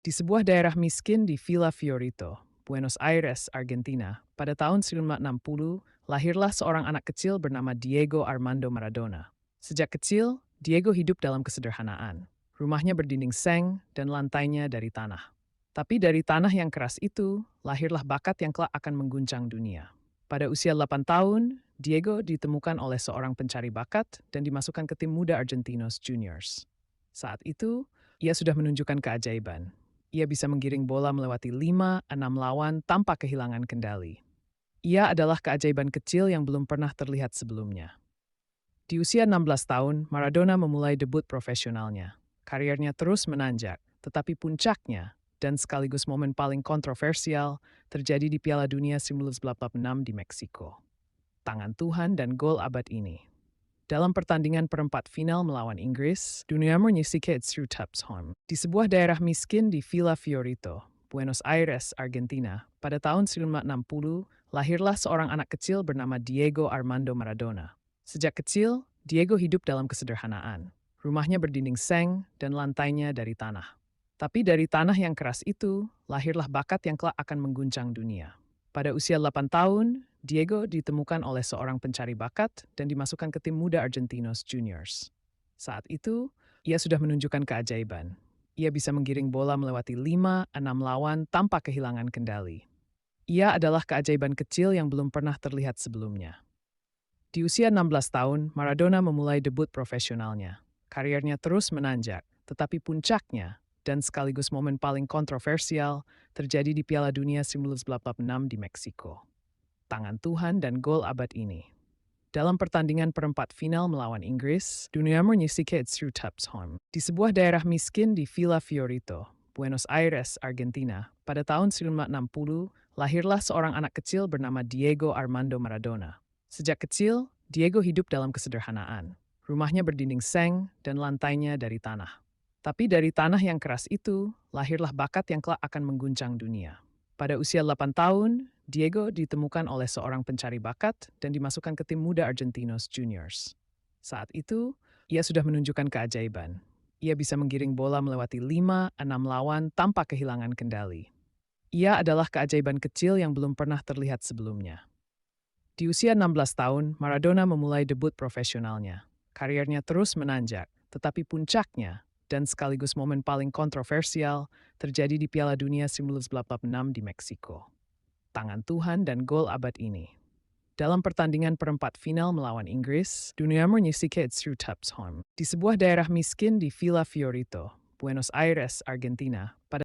Di sebuah daerah miskin di Villa Fiorito, Buenos Aires, Argentina, pada tahun 1960, lahirlah seorang anak kecil bernama Diego Armando Maradona. Sejak kecil, Diego hidup dalam kesederhanaan. Rumahnya berdinding seng dan lantainya dari tanah. Tapi dari tanah yang keras itu, lahirlah bakat yang kelak akan mengguncang dunia. Pada usia 8 tahun, Diego ditemukan oleh seorang pencari bakat dan dimasukkan ke tim muda Argentinos Juniors. Saat itu, ia sudah menunjukkan keajaiban. Ia bisa menggiring bola melewati 5-6 lawan tanpa kehilangan kendali. Ia adalah keajaiban kecil yang belum pernah terlihat sebelumnya. Di usia 16 tahun, Maradona memulai debut profesionalnya. Karirnya terus menanjak, tetapi puncaknya dan sekaligus momen paling kontroversial terjadi di Piala Dunia 1986 di Meksiko. Tangan Tuhan dan gol abad ini. Dalam pertandingan perempat final melawan Inggris, dunia menyisihkan Home. Di sebuah daerah miskin di Villa Fiorito, Buenos Aires, Argentina, pada tahun 1960, lahirlah seorang anak kecil bernama Diego Armando Maradona. Sejak kecil, Diego hidup dalam kesederhanaan. Rumahnya berdinding seng dan lantainya dari tanah. Tapi dari tanah yang keras itu, lahirlah bakat yang kelak akan mengguncang dunia. Pada usia 8 tahun, Diego ditemukan oleh seorang pencari bakat dan dimasukkan ke tim muda Argentinos Juniors. Saat itu, ia sudah menunjukkan keajaiban. Ia bisa menggiring bola melewati 5-6 lawan tanpa kehilangan kendali. Ia adalah keajaiban kecil yang belum pernah terlihat sebelumnya. Di usia 16 tahun, Maradona memulai debut profesionalnya. Karirnya terus menanjak, tetapi puncaknya dan sekaligus momen paling kontroversial terjadi di Piala Dunia 1986 di Meksiko. Tangan Tuhan dan gol abad ini. Dalam pertandingan perempat final melawan Inggris, dunia menyisihkan Home. Di sebuah daerah miskin di Villa Fiorito, Buenos Aires, Argentina, pada tahun 1960, lahirlah seorang anak kecil bernama Diego Armando Maradona. Sejak kecil, Diego hidup dalam kesederhanaan. Rumahnya berdinding seng dan lantainya dari tanah. Tapi dari tanah yang keras itu, lahirlah bakat yang kelak akan mengguncang dunia. Pada usia 8 tahun, Diego ditemukan oleh seorang pencari bakat dan dimasukkan ke tim muda Argentinos Juniors. Saat itu, ia sudah menunjukkan keajaiban. Ia bisa menggiring bola melewati 5-6 lawan tanpa kehilangan kendali. Ia adalah keajaiban kecil yang belum pernah terlihat sebelumnya. Di usia 16 tahun, Maradona memulai debut profesionalnya. Karirnya terus menanjak, tetapi puncaknya dan sekaligus momen paling kontroversial terjadi di Piala Dunia 1986 di Meksiko. Tangan Tuhan dan gol abad ini. Dalam pertandingan perempat final melawan Inggris, dunia menyisihkan Home. Di sebuah daerah miskin di Villa Fiorito, Buenos Aires, Argentina, pada